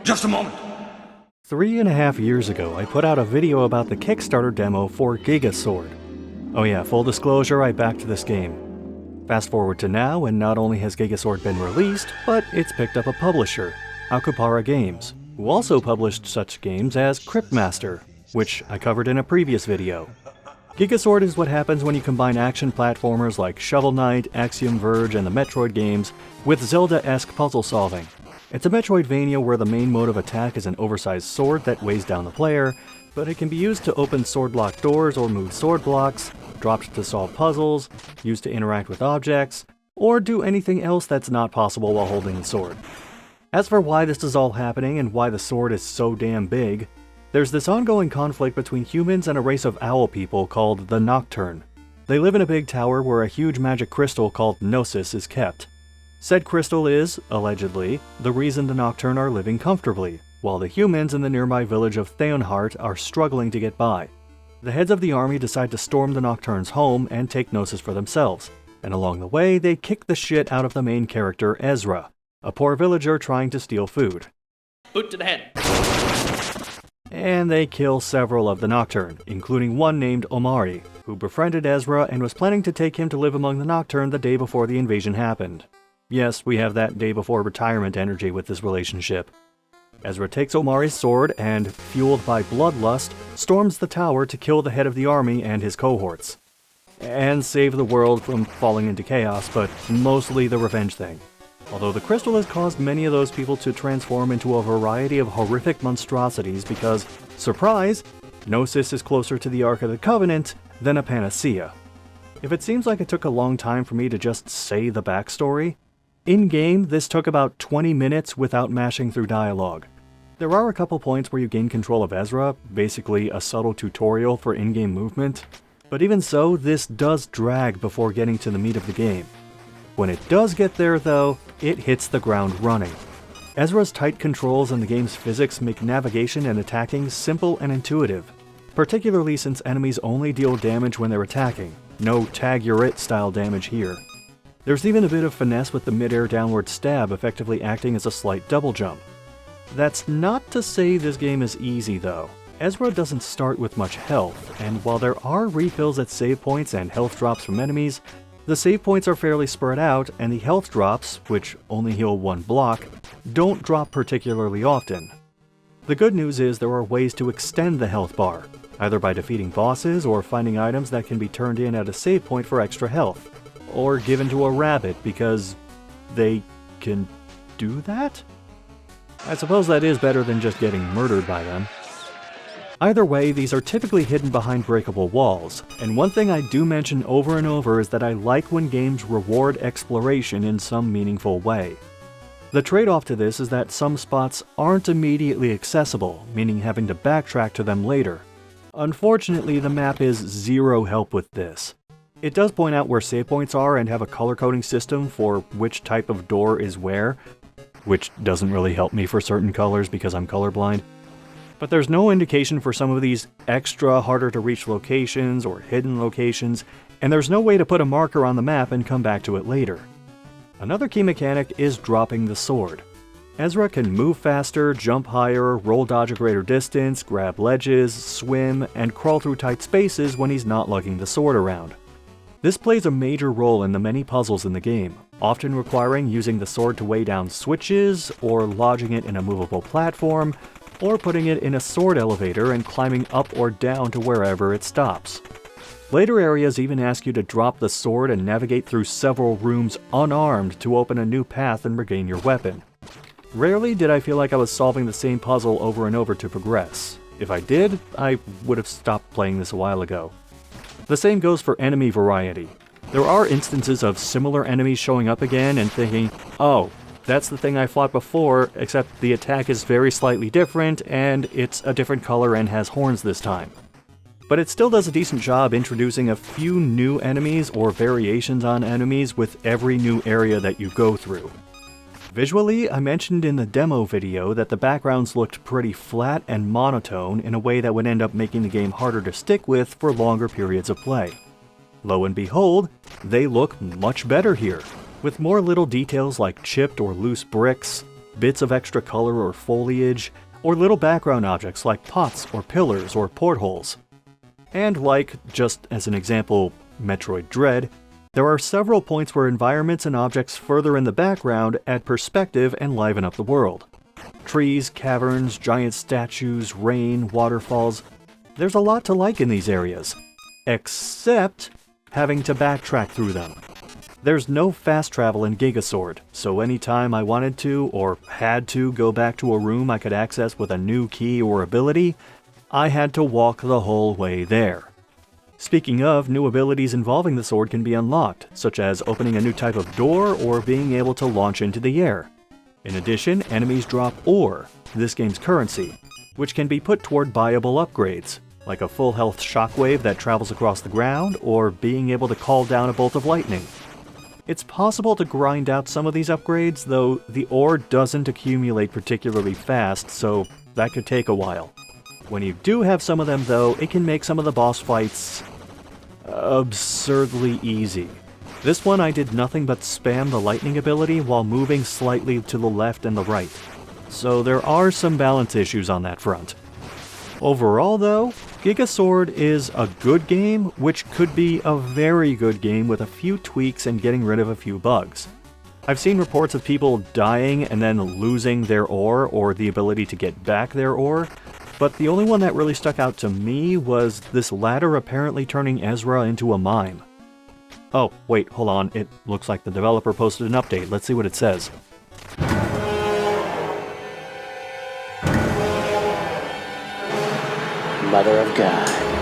Just a moment. 3.5 years ago, I put out a video about the Kickstarter demo for GIGASWORD. Oh yeah, full disclosure, I backed this game. Fast forward to now, and not only has GIGASWORD been released, but it's picked up a publisher, Akupara Games, who also published such games as Cryptmaster, which I covered in a previous video. GIGASWORD is what happens when you combine action platformers like Shovel Knight, Axiom Verge, and the Metroid games with Zelda-esque puzzle solving. It's a Metroidvania where the main mode of attack is an oversized sword that weighs down the player, but it can be used to open sword-locked doors or move sword blocks, dropped to solve puzzles, used to interact with objects, or do anything else that's not possible while holding the sword. As for why this is all happening and why the sword is so damn big, there's this ongoing conflict between humans and a race of owl people called the Nocturne. They live in a big tower where a huge magic crystal called Gnosis is kept. Said crystal is, allegedly, the reason the Nocturne are living comfortably, while the humans in the nearby village of Theonheart are struggling to get by. The heads of the army decide to storm the Nocturne's home and take Gnosis for themselves, and along the way they kick the shit out of the main character Ezra, a poor villager trying to steal food. Boot to the head. And they kill several of the Nocturne, including one named Omari, who befriended Ezra and was planning to take him to live among the Nocturne the day before the invasion happened. Yes, we have that day before retirement energy with this relationship. Ezra takes Omari's sword and, fueled by bloodlust, storms the tower to kill the head of the army and his cohorts. And save the world from falling into chaos, but mostly the revenge thing. Although the crystal has caused many of those people to transform into a variety of horrific monstrosities because, surprise, Gnosis is closer to the Ark of the Covenant than a panacea. If it seems like it took a long time for me to just say the backstory, in-game this took about 20 minutes without mashing through dialogue. There are a couple points where you gain control of Ezra, basically a subtle tutorial for in-game movement, but even so, this does drag before getting to the meat of the game. When it does get there though, it hits the ground running. Ezra's tight controls and the game's physics make navigation and attacking simple and intuitive, particularly since enemies only deal damage when they're attacking, no tag-your-it style damage here. There's even a bit of finesse with the mid-air downward stab effectively acting as a slight double jump. That's not to say this game is easy though. Ezra doesn't start with much health, and while there are refills at save points and health drops from enemies, the save points are fairly spread out, and the health drops, which only heal one block, don't drop particularly often. The good news is there are ways to extend the health bar, either by defeating bosses or finding items that can be turned in at a save point for extra health, or given to a rabbit because they can do that? I suppose that is better than just getting murdered by them. Either way, these are typically hidden behind breakable walls, and one thing I do mention over and over is that I like when games reward exploration in some meaningful way. The trade-off to this is that some spots aren't immediately accessible, meaning having to backtrack to them later. Unfortunately, the map is zero help with this. It does point out where save points are and have a color coding system for which type of door is where, which doesn't really help me for certain colors because I'm colorblind. But there's no indication for some of these extra harder to reach locations or hidden locations, and there's no way to put a marker on the map and come back to it later. Another key mechanic is dropping the sword. Ezra can move faster, jump higher, roll dodge a greater distance, grab ledges, swim, and crawl through tight spaces when he's not lugging the sword around. This plays a major role in the many puzzles in the game, often requiring using the sword to weigh down switches, or lodging it in a movable platform, or putting it in a sword elevator and climbing up or down to wherever it stops. Later areas even ask you to drop the sword and navigate through several rooms unarmed to open a new path and regain your weapon. Rarely did I feel like I was solving the same puzzle over and over to progress. If I did, I would have stopped playing this a while ago. The same goes for enemy variety. There are instances of similar enemies showing up again and thinking, oh, that's the thing I fought before, except the attack is very slightly different and it's a different color and has horns this time. But it still does a decent job introducing a few new enemies or variations on enemies with every new area that you go through. Visually, I mentioned in the demo video that the backgrounds looked pretty flat and monotone in a way that would end up making the game harder to stick with for longer periods of play. Lo and behold, they look much better here, with more little details like chipped or loose bricks, bits of extra color or foliage, or little background objects like pots or pillars or portholes. And like, just as an example, Metroid Dread, there are several points where environments and objects further in the background add perspective and liven up the world. Trees, caverns, giant statues, rain, waterfalls. There's a lot to like in these areas, except having to backtrack through them. There's no fast travel in GIGASWORD, so anytime I wanted to or had to go back to a room I could access with a new key or ability, I had to walk the whole way there. Speaking of, new abilities involving the sword can be unlocked, such as opening a new type of door or being able to launch into the air. In addition, enemies drop ore, this game's currency, which can be put toward buyable upgrades, like a full health shockwave that travels across the ground or being able to call down a bolt of lightning. It's possible to grind out some of these upgrades, though the ore doesn't accumulate particularly fast, so that could take a while. When you do have some of them though, it can make some of the boss fights absurdly easy. This one I did nothing but spam the lightning ability while moving slightly to the left and the right, so there are some balance issues on that front. Overall though, GIGASWORD is a good game, which could be a very good game with a few tweaks and getting rid of a few bugs. I've seen reports of people dying and then losing their ore or the ability to get back their ore, but the only one that really stuck out to me was this ladder apparently turning Ezra into a mime. Oh, wait, hold on, it looks like the developer posted an update. Let's see what it says. Mother of God.